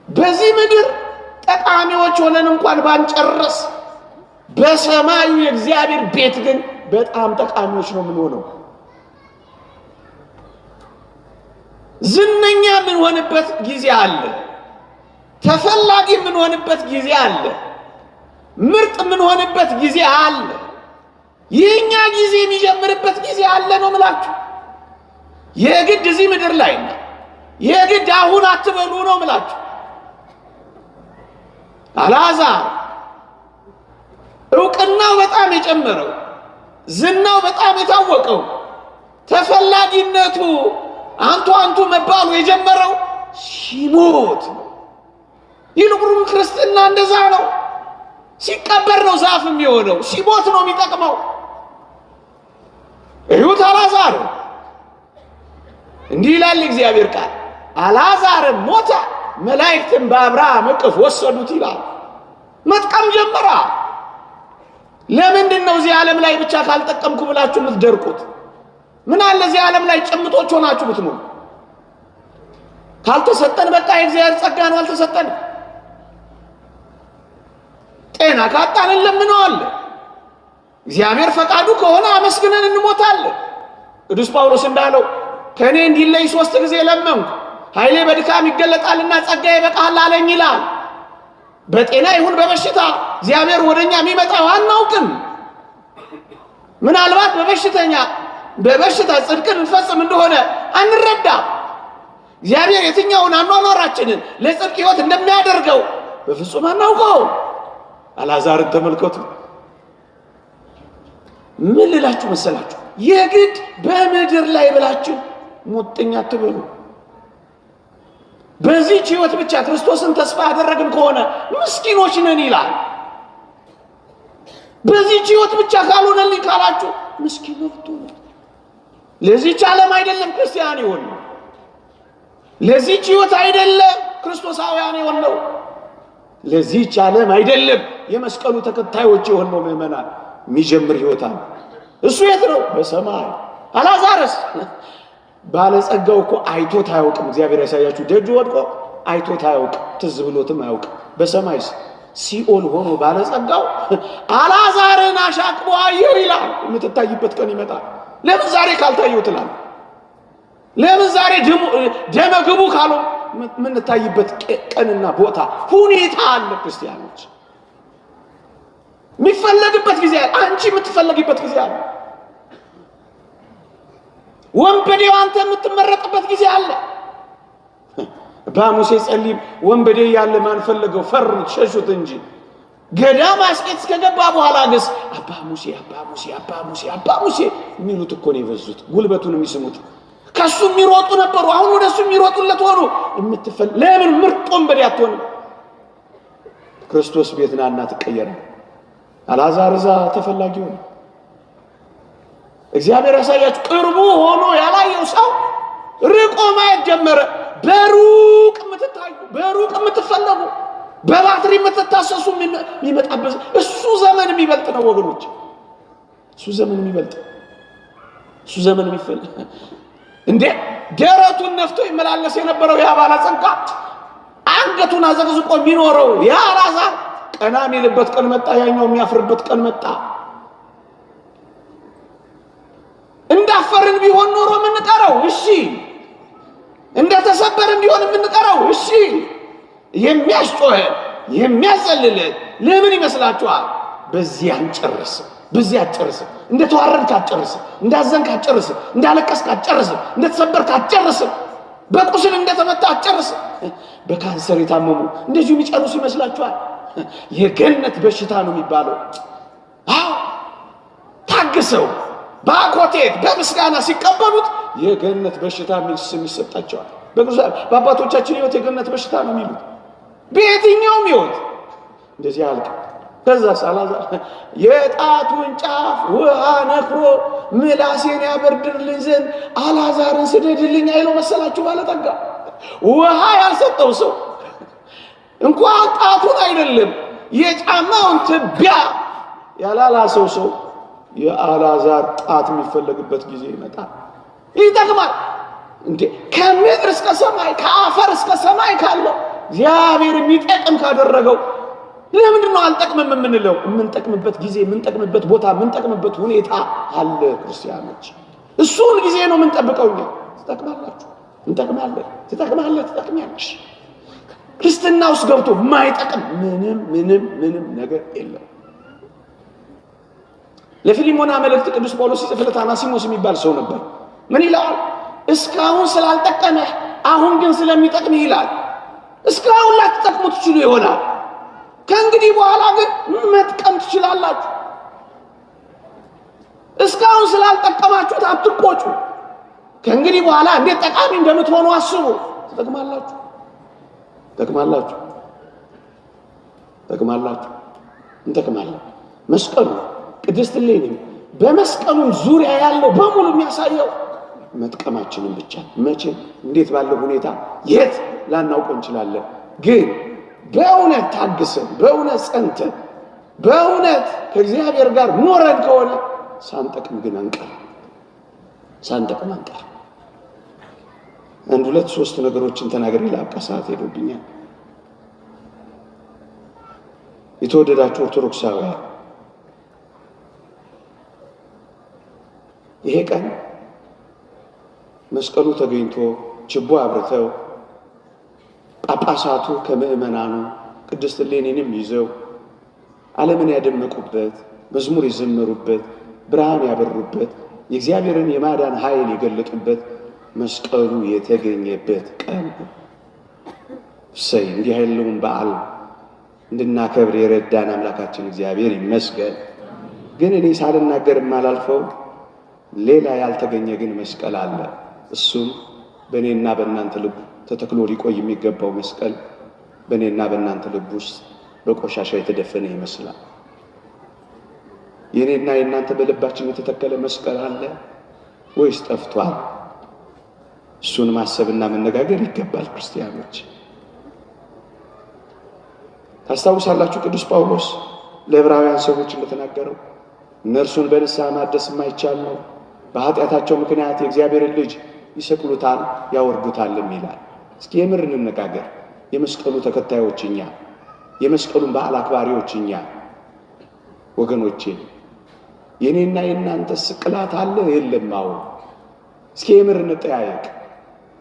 በዚህ ምድር ጠቃሚዎች ሆነን እንኳን ባንጨርስ በሰማዩ የእግዚአብሔር ቤት ግን በጣም ጠቃሚዎች ነው የምንሆነው። ዝነኛ የምንሆንበት ጊዜ አለ። ተፈላጊ የምንሆንበት ጊዜ አለ። ምርጥ የምንሆንበት ጊዜ አለ። ይህኛ ጊዜ የሚጀምርበት ጊዜ አለ ነው ምላችሁ። የግድ እዚህ ምድር ላይ ነው የግድ አሁን አትበሉ ነው ምላችሁ። አልዓዛር እውቅናው በጣም የጨመረው፣ ዝናው በጣም የታወቀው፣ ተፈላጊነቱ አንቱ አንቱ መባሉ የጀመረው ሲሞት ነው። ይልቁንም ክርስትና እንደዛ ነው። ሲቀበር ነው ዛፍ የሚሆነው፣ ሲሞት ነው የሚጠቅመው። እዩት አልዓዛር እንዲህ ይላል እግዚአብሔር ቃል፣ አልዓዛርም ሞተ፣ መላእክትም በአብርሃም እቅፍ ወሰዱት ይላል። መጥቀም ጀመራ። ለምንድን ነው እዚህ ዓለም ላይ ብቻ ካልጠቀምኩ ብላችሁ የምትደርቁት? ምን አለ እዚህ ዓለም ላይ ጭምጦች ሆናችሁ ብትኖሩ? ካልተሰጠን በቃ የእግዚአብሔር ጸጋ ነው፣ አልተሰጠን። ጤና ካጣን እንለምነዋለን። እግዚአብሔር ፈቃዱ ከሆነ አመስግነን እንሞታለን። ቅዱስ ጳውሎስ እንዳለው ከእኔ እንዲለይ 3 ጊዜ ለመንኩ፣ ኃይሌ በድካም ይገለጣልና ጸጋዬ ይበቃሃል አለኝ ይላል። በጤና ይሁን በበሽታ እግዚአብሔር ወደኛ የሚመጣው አናውቅም። ምናልባት በበሽታ ጽድቅን እንፈጽም እንደሆነ አንረዳ። እግዚአብሔር የትኛውን አኗኗራችንን ለጽድቅ ሕይወት እንደሚያደርገው በፍጹም አናውቀው። አልዓዛርን ተመልከቱ። ምን ልላችሁ መሰላችሁ? የግድ በምድር ላይ ብላችሁ ሙጥኛ አትበሉ። በዚህ ሕይወት ብቻ ክርስቶስን ተስፋ ያደረግን ከሆነ ምስኪኖች ነን ይላል። በዚህ ሕይወት ብቻ ካልሆነልኝ ካላችሁ ምስኪን ነው። ለዚህች ዓለም አይደለም ክርስቲያን ይሆን፣ ለዚህች ሕይወት አይደለም ክርስቶሳውያን ይሆን ነው፣ ለዚህች ዓለም አይደለም የመስቀሉ ተከታዮች የሆን ነው። ምእመናን የሚጀምር ሕይወት አለ። እሱ የት ነው? በሰማይ። አልዓዛርስ ባለጸጋው እኮ አይቶት አያውቅም። እግዚአብሔር ያሳያችሁ። ደጁ ወድቆ አይቶት አያውቅም፣ ትዝ ብሎትም አያውቅም። በሰማይስ ሲኦል ሆኖ ባለጸጋው አልዓዛርን አሻቅቦ አየው ይላል። የምትታይበት ቀን ይመጣል። ለምን ዛሬ ካልታየው ትላል? ለምን ዛሬ ደመ ግቡ ካለው የምንታይበት ቀንና ቦታ ሁኔታ አለ። ክርስቲያኖች የሚፈለግበት ጊዜ አለ። አንቺ የምትፈለግበት ጊዜ አለ። ወንበዴው አንተ የምትመረጥበት ጊዜ አለ። በሙሴ ጸሊም ወንበዴ ያለ ማን ፈለገው? ፈሩት፣ ሸሹት እንጂ ገዳም አስቄጥስ ከገባ በኋላ ግስ አባ ሙሴ የሚሉት እኮ ነው የበዙት። ጉልበቱን የሚስሙት ከሱ የሚሮጡ ነበሩ። አሁን ወደሱ የሚሮጡለት ሆኑ። ለምን ምርጥ ወንበዴ አትሆንም? ክርስቶስ ቤት ናና ትቀየራለህ። አልዓዛር እዛ ተፈላጊ ሆነ። እግዚአብሔር ያሳያችሁ። ቅርቡ ሆኖ ያላየው ሰው ርቆ ማየት ጀመረ። በሩቅ የምትታዩ፣ በሩቅ የምትፈለጉ፣ በባትሪ የምትታሰሱ የሚመጣበት እሱ ዘመን የሚበልጥ ነው ወገኖች። እሱ ዘመን የሚበልጥ፣ እሱ ዘመን የሚፈልግ እንዴ! ደረቱን ነፍቶ ይመላለስ የነበረው ያ ባለጸጋ አንገቱን አዘቅዝቆ የሚኖረው ያ አልዓዛር ቀና የሚልበት ቀን መጣ። ያኛው የሚያፍርበት ቀን መጣ። እንዳፈርን ቢሆን ኖሮ ምን ቀረው? እሺ እንደተሰበር እንዲሆን የምንቀረው? እሺ የሚያስጮህ የሚያዘልል ለምን ይመስላችኋል? በዚህ አንጨርስም፣ በዚህ አጨርስም። እንደተዋረድክ አጨርስም፣ እንዳዘንክ አጨርስም፣ እንዳለቀስክ አጨርስም፣ እንደተሰበርክ አጨርስም፣ በቁስል እንደተመታ አጨርስም። በካንሰር የታመሙ እንደዚሁ የሚጨርሱ ይመስላችኋል? የገነት በሽታ ነው የሚባለው። አዎ ታግሰው በአኮቴት በምስጋና ሲቀበሉት የገነት በሽታ የሚል ስም ይሰጣቸዋል። በአባቶቻችን ሕይወት የገነት በሽታ ነው የሚሉት። በየትኛውም ሕይወት እንደዚህ አልክ። ከዛ አልዓዛር የጣቱን ጫፍ ውሃ ነክሮ ምላሴን ያበርድልኝ ዘንድ አልዓዛርን ስደድልኝ አይለው መሰላችሁ? ባለጠጋ ውሃ ያልሰጠው ሰው እንኳን ጣቱን አይደለም የጫማውን ትቢያ ያላላሰው ሰው የአልዓዛር ጣት የሚፈለግበት ጊዜ ይመጣል። ይጠቅማል እንዴ? ከምድር እስከ ሰማይ ከአፈር እስከ ሰማይ ካለው እግዚአብሔር የሚጠቅም ካደረገው ለምንድን ነው አልጠቅምም የምንለው? የምንጠቅምበት ጊዜ፣ የምንጠቅምበት ቦታ፣ የምንጠቅምበት ሁኔታ አለ። ክርስቲያኖች እሱን ጊዜ ነው የምንጠብቀው። እኛ ትጠቅማላችሁ፣ እንጠቅማለን፣ ትጠቅማለህ፣ ትጠቅሚያለሽ። ክርስትና ውስጥ ገብቶ የማይጠቅም ምንም ነገር የለም። ለፊልሞና መልእክት ቅዱስ ጳውሎስ ሲጽፍለት አናሲሞስ የሚባል ሰው ነበር። ምን ይላል? እስካሁን ስላልጠቀመህ አሁን ግን ስለሚጠቅምህ ይላል። እስካሁን ላትጠቅሙ ትችሉ ይሆናል፣ ከእንግዲህ በኋላ ግን መጥቀም ትችላላችሁ። እስካሁን ስላልጠቀማችሁት አትቆጩ። ከእንግዲህ በኋላ እንዴት ጠቃሚ እንደምትሆኑ አስቡ። ትጠቅማላችሁ፣ ትጠቅማላችሁ፣ ትጠቅማላችሁ፣ እንጠቅማለን። መስቀሉ ቅድስት እሌኒ በመስቀሉም ዙሪያ ያለው በሙሉ የሚያሳየው መጥቀማችንን ብቻ። መቼ እንዴት ባለው ሁኔታ የት ላናውቀው እንችላለን። ግን በእውነት ታግሰን፣ በእውነት ጸንተን፣ በእውነት ከእግዚአብሔር ጋር ኖረን ከሆነ ሳንጠቅም ግን አንቀር፣ ሳንጠቅም አንቀር። አንድ ሁለት ሶስት ነገሮችን ተናግሬ ላብቃ፣ ሰዓት ሄዶብኛል። የተወደዳችሁ ኦርቶዶክሳውያን ይሄ ቀን መስቀሉ ተገኝቶ ችቦ አብርተው ጳጳሳቱ ከምዕመናኑ ቅድስት እሌኒንም ይዘው ዓለምን ያደመቁበት፣ መዝሙር የዘመሩበት፣ ብርሃን ያበሩበት፣ የእግዚአብሔርን የማዳን ኃይል የገለጡበት መስቀሉ የተገኘበት ቀን። እሰይ! እንዲህ ያለውን በዓል እንድናከብር የረዳን አምላካችን እግዚአብሔር ይመስገን። ግን እኔ ሳልናገር የማላልፈው ሌላ ያልተገኘ ግን መስቀል አለ። እሱም በእኔና በእናንተ ልብ ተተክሎ ሊቆይ የሚገባው መስቀል በእኔና በእናንተ ልብ ውስጥ በቆሻሻ የተደፈነ ይመስላል። የእኔና የእናንተ በልባችን የተተከለ መስቀል አለ ወይስ ጠፍቷል? እሱን ማሰብና መነጋገር ይገባል። ክርስቲያኖች ታስታውሳላችሁ ቅዱስ ጳውሎስ ለዕብራውያን ሰዎች እንደተናገረው እነርሱን በንስሐ ማደስ የማይቻል ነው፣ በኃጢአታቸው ምክንያት የእግዚአብሔርን ልጅ ይሰቅሉታል ያወርዱታልም ይላል። እስኪ የምር እንነጋገር። የመስቀሉ ተከታዮች እኛ፣ የመስቀሉን በዓል አክባሪዎች እኛ ወገኖቼ፣ የኔና የእናንተ ስቅላት አለ የለም? አዎ። እስኪ የምር እንጠያየቅ።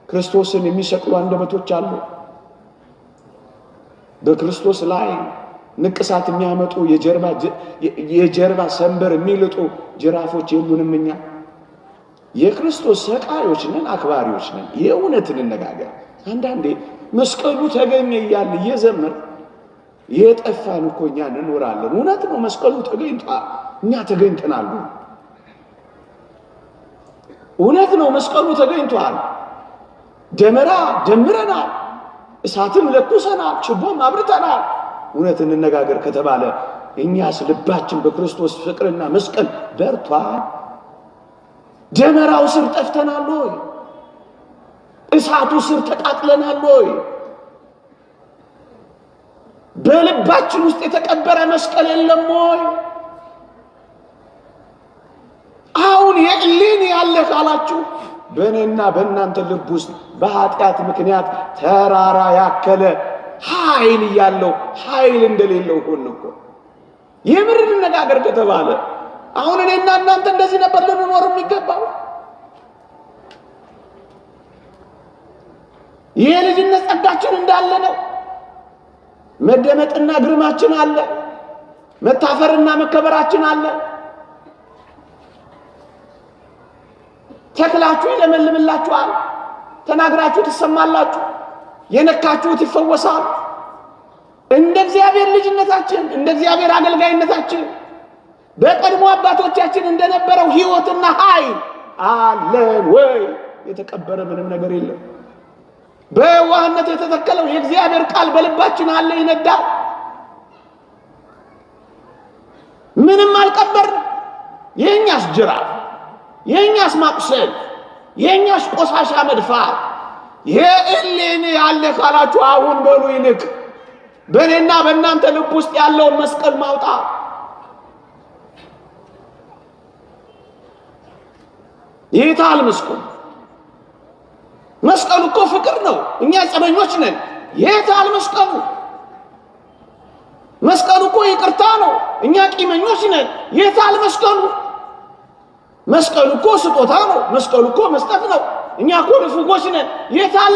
ክርስቶስን የሚሰቅሉ አንደበቶች አሉ። በክርስቶስ ላይ ንቅሳት የሚያመጡ የጀርባ ሰንበር የሚልጡ ጅራፎች የሉንም እኛ? የክርስቶስ ሰቃዮች ነን፣ አክባሪዎች ነን። የእውነት እንነጋገር። አንዳንዴ መስቀሉ ተገኘ እያለ እየዘመር የጠፋን እኮ እኛ እንኖራለን። እውነት ነው፣ መስቀሉ ተገኝቷል፣ እኛ ተገኝተናል። እውነት ነው፣ መስቀሉ ተገኝቷል። ደመራ ደምረናል፣ እሳትም ለኩሰናል፣ ችቦም አብርተናል። እውነት እንነጋገር ከተባለ እኛስ ልባችን በክርስቶስ ፍቅርና መስቀል በርቷል? ደመራው ስር ጠፍተናል ወይ? እሳቱ ስር ተቃጥለናል ወይ? በልባችን ውስጥ የተቀበረ መስቀል የለም ወይ? አሁን የእሌኒ ያለ ካላችሁ በእኔና በእናንተ ልብ ውስጥ በኃጢአት ምክንያት ተራራ ያከለ ኃይል እያለው ኃይል እንደሌለው ሆነ እኮ። የምር እንነጋገር ከተባለ አሁን እኔና እናንተ እንደዚህ ነበር ልንኖር የሚገባው? የልጅነት ጸጋችን እንዳለ ነው። መደመጥና ግርማችን አለ። መታፈርና መከበራችን አለ። ተክላችሁ ይለመልምላችኋል። ተናግራችሁ ትሰማላችሁ። የነካችሁት ይፈወሳል። እንደ እግዚአብሔር ልጅነታችን እንደ እግዚአብሔር አገልጋይነታችን በቀድሞ አባቶቻችን እንደነበረው ሕይወትና ኃይል አለን ወይ? የተቀበረ ምንም ነገር የለም። በዋህነት የተተከለው የእግዚአብሔር ቃል በልባችን አለ፣ ይነዳል። ምንም አልቀበርንም። የኛስ ጅራፍ፣ የኛስ ማቁሰል፣ የኛስ ቆሻሻ መድፋት የእሌን ያለ ካላችሁ አሁን በሉ ይልቅ በእኔና በእናንተ ልብ ውስጥ ያለውን መስቀል ማውጣት። ይታል መስቀሉ እኮ ፍቅር ነው። እኛ ጸበኞች ነን። ይታል መስቀሉ እኮ ይቅርታ ነው። እኛ ቂመኞች ነን። ይታል መስቀሉ እኮ ስጦታ ነው። መስቀሉ እኮ መስጠት ነው። እኛ እኮ ንፉጎች ነን። ይታል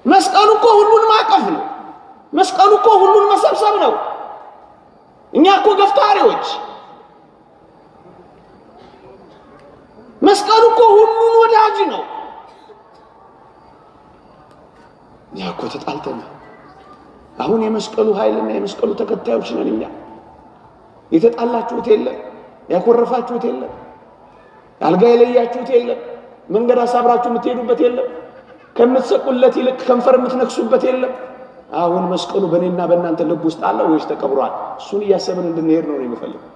መስቀሉ እኮ ሁሉን ማቀፍ ነው። መስቀሉ እኮ ሁሉን መሰብሰብ ነው። እኛ እኮ ገፍታሪዎች። መስቀሉ እኮ ሁሉን ወዳጅ ነው። እኛ እኮ ተጣልተናል። አሁን የመስቀሉ ኃይልና የመስቀሉ ተከታዮች ነን እኛ። የተጣላችሁት የለም፣ ያኮረፋችሁት የለም፣ አልጋ የለያችሁት የለም፣ መንገድ አሳብራችሁ የምትሄዱበት የለም፣ ከምትሰቁለት ይልቅ ከንፈር የምትነክሱበት የለም። አሁን መስቀሉ በእኔና በእናንተ ልብ ውስጥ አለ ወይስ ተቀብሯል? እሱን እያሰብን እንድንሄድ ነው የሚፈልገው።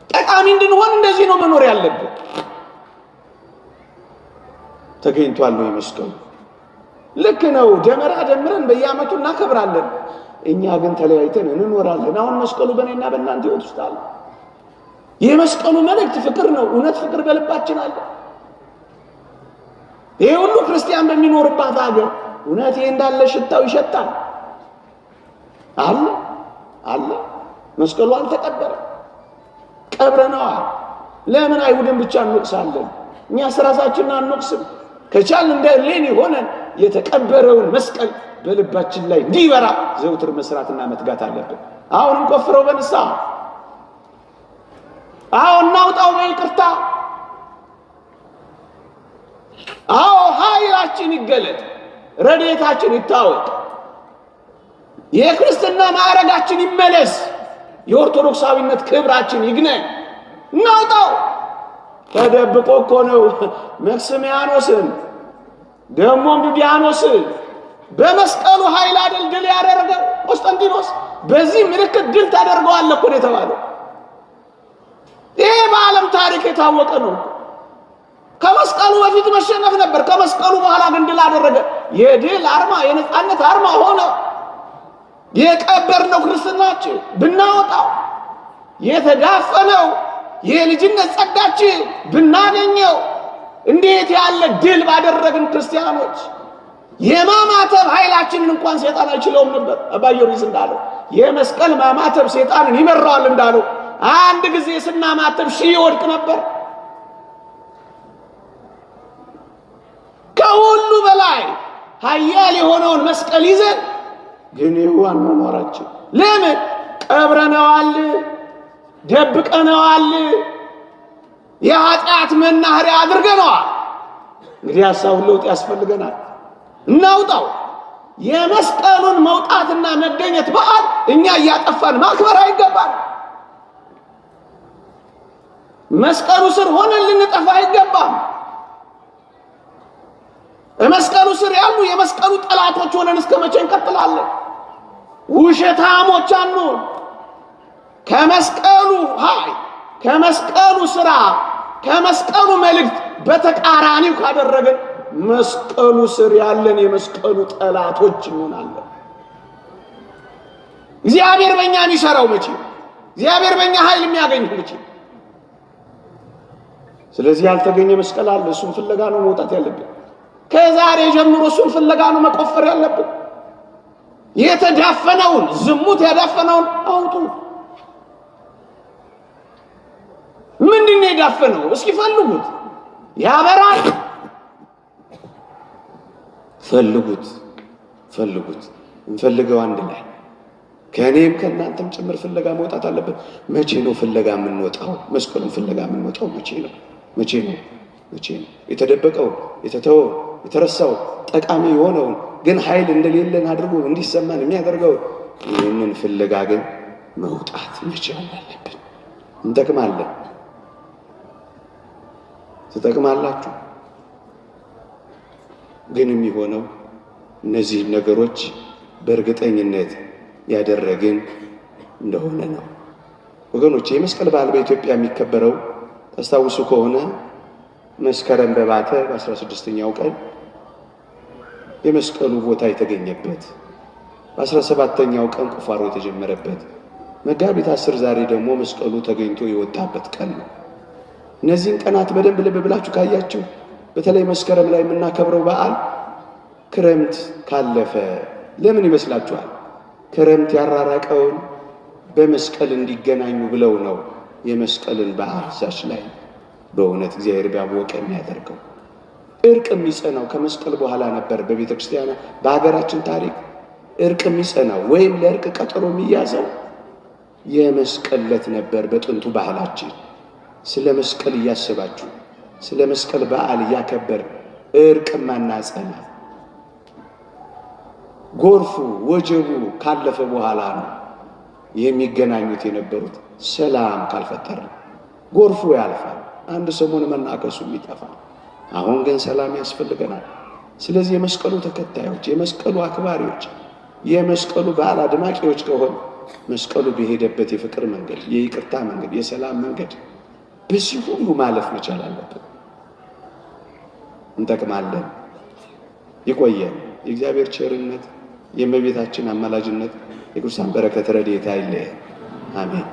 ጠቃሚ እንድንሆን እንደዚህ ነው መኖር ያለብን። ተገኝቷል ነው መስቀሉ። ልክ ነው። ደመራ ደምረን በየዓመቱ እናከብራለን። እኛ ግን ተለያይተን እንኖራለን። አሁን መስቀሉ በእኔና በእናንተ ሕይወት ውስጥ አለ። የመስቀሉ መልእክት ፍቅር ነው። እውነት ፍቅር በልባችን አለ። ይሄ ሁሉ ክርስቲያን በሚኖርባት ሀገር እውነት ይሄ እንዳለ ሽታው ይሸጣል አለ። መስቀሉ አልተቀበረም፣ ቀብረነዋል። ለምን አይሁድን ብቻ እንወቅሳለን? እኛ ራሳችንን አንወቅስም? ከቻልን እንደ ሌኒ ሆነን የተቀበረውን መስቀል በልባችን ላይ እንዲበራ ዘውትር መስራትና መትጋት አለብን። አሁን እንቆፍረው በንስሐ፣ አሁን እናውጣው በይቅርታ፣ አዎ ኃይላችን ይገለጥ፣ ረድኤታችን ይታወቅ፣ የክርስትና ማዕረጋችን ይመለስ፣ የኦርቶዶክሳዊነት ክብራችን ይግነን። እናውጣው። ተደብቆ እኮ ነው መክስሚያኖስን ደግሞም ዱዲያኖስን በመስቀሉ ኃይል አይደል ድል ያደረገው ቆስጠንጢኖስ። በዚህ ምልክት ድል ታደርገዋለህ እኮ ነው የተባለው። ይሄ በዓለም ታሪክ የታወቀ ነው። ከመስቀሉ በፊት መሸነፍ ነበር። ከመስቀሉ በኋላ ግን ድል አደረገ። የድል አርማ፣ የነጻነት አርማ ሆነ። የቀበርነው ክርስትናችን ብናወጣው፣ የተዳፈነው የልጅነት ጸጋችን ብናገኘው፣ እንዴት ያለ ድል ባደረግን ክርስቲያኖች። የማማተብ ኃይላችንን እንኳን ሰይጣን አይችለውም ነበር። አባ ጊዮርጊስ እንዳለው የመስቀል ማማተብ ሰይጣንን ይመራዋል እንዳለው አንድ ጊዜ ስናማተብ ሺህ ይወድቅ ነበር። ከሁሉ በላይ ኃያል የሆነውን መስቀል ይዘን ግን ይሁን መኖራችን ለምን ቀብረነዋል፣ ደብቀነዋል፣ የኃጢአት መናኸሪያ አድርገነዋል። እንግዲህ ሐሳቡን ለውጥ ያስፈልገናል። እናውጣው። የመስቀሉን መውጣትና መገኘት በዓል እኛ እያጠፋን ማክበር አይገባል። መስቀሉ ስር ሆነን ልንጠፋ አይገባም። መስቀሉ ስር ያሉ የመስቀሉ ጠላቶች ሆነን እስከ መቼ እንቀጥላለን? ውሸታሞች አንሁን። ከመስቀሉ ኃይል፣ ከመስቀሉ ስራ፣ ከመስቀሉ መልእክት በተቃራኒው ካደረገን መስቀሉ ስር ያለን የመስቀሉ ጠላቶች እንሆናለን። እግዚአብሔር በእኛ የሚሰራው መቼ? እግዚአብሔር በእኛ ኃይል የሚያገኘው መቼ? ስለዚህ ያልተገኘ መስቀል አለ። እሱን ፍለጋ ነው መውጣት ያለብን። ከዛሬ ጀምሮ እሱን ፍለጋ ነው መቆፈር ያለብን። የተዳፈነውን ዝሙት ያዳፈነውን አውጡ። ምንድን ነው የዳፈነው? እስኪ ፈልጉት። ያበራል፣ ፈልጉት ፈልጉት። እንፈልገው አንድ ላይ ከእኔም ከእናንተም ጭምር ፍለጋ መውጣት አለበት። መቼ ነው ፍለጋ የምንወጣው? መስቀሉን ፍለጋ የምንወጣው መቼ ነው? መቼ ነው? መቼ ነው? የተደበቀው፣ የተተወው፣ የተረሳው ጠቃሚ የሆነውን ግን ኃይል እንደሌለን አድርጎ እንዲሰማን የሚያደርገው ይህንን ፍለጋ ግን መውጣት መቻል አለብን። እንጠቅማለን። ትጠቅማላችሁ። ግን የሚሆነው እነዚህ ነገሮች በእርግጠኝነት ያደረግን እንደሆነ ነው። ወገኖች የመስቀል በዓል በኢትዮጵያ የሚከበረው ታስታውሱ ከሆነ መስከረም በባተ በ16ኛው ቀን የመስቀሉ ቦታ የተገኘበት፣ በ17ኛው ቀን ቁፋሮ የተጀመረበት፣ መጋቢት 10 ዛሬ ደግሞ መስቀሉ ተገኝቶ የወጣበት ቀን ነው። እነዚህን ቀናት በደንብ ልብ ብላችሁ ካያችሁ በተለይ መስከረም ላይ የምናከብረው በዓል ክረምት ካለፈ ለምን ይመስላችኋል? ክረምት ያራራቀውን በመስቀል እንዲገናኙ ብለው ነው የመስቀልን በዓል ዛች ላይ በእውነት እግዚአብሔር ባወቀ የሚያደርገው። እርቅ የሚጸናው ከመስቀል በኋላ ነበር። በቤተ ክርስቲያን በሀገራችን ታሪክ እርቅ የሚጸናው ወይም ለእርቅ ቀጠሮ የሚያዘው የመስቀል ዕለት ነበር። በጥንቱ ባህላችን ስለ መስቀል እያሰባችሁ ስለ መስቀል በዓል እያከበር እርቅ ማናጸና ጎርፉ ወጀቡ ካለፈ በኋላ ነው የሚገናኙት የነበሩት። ሰላም ካልፈጠረ ጎርፉ ያልፋል፣ አንድ ሰሞን መናከሱ ይጠፋል። አሁን ግን ሰላም ያስፈልገናል። ስለዚህ የመስቀሉ ተከታዮች፣ የመስቀሉ አክባሪዎች፣ የመስቀሉ በዓል አድማቂዎች ከሆነ መስቀሉ በሄደበት የፍቅር መንገድ፣ የይቅርታ መንገድ፣ የሰላም መንገድ በዚህ ሁሉ ማለፍ መቻል አለብን። እንጠቅማለን። ይቆየን። የእግዚአብሔር ቸርነት፣ የእመቤታችን አማላጅነት፣ የቅዱሳን በረከት ረድኤት አይለየን። አሜን።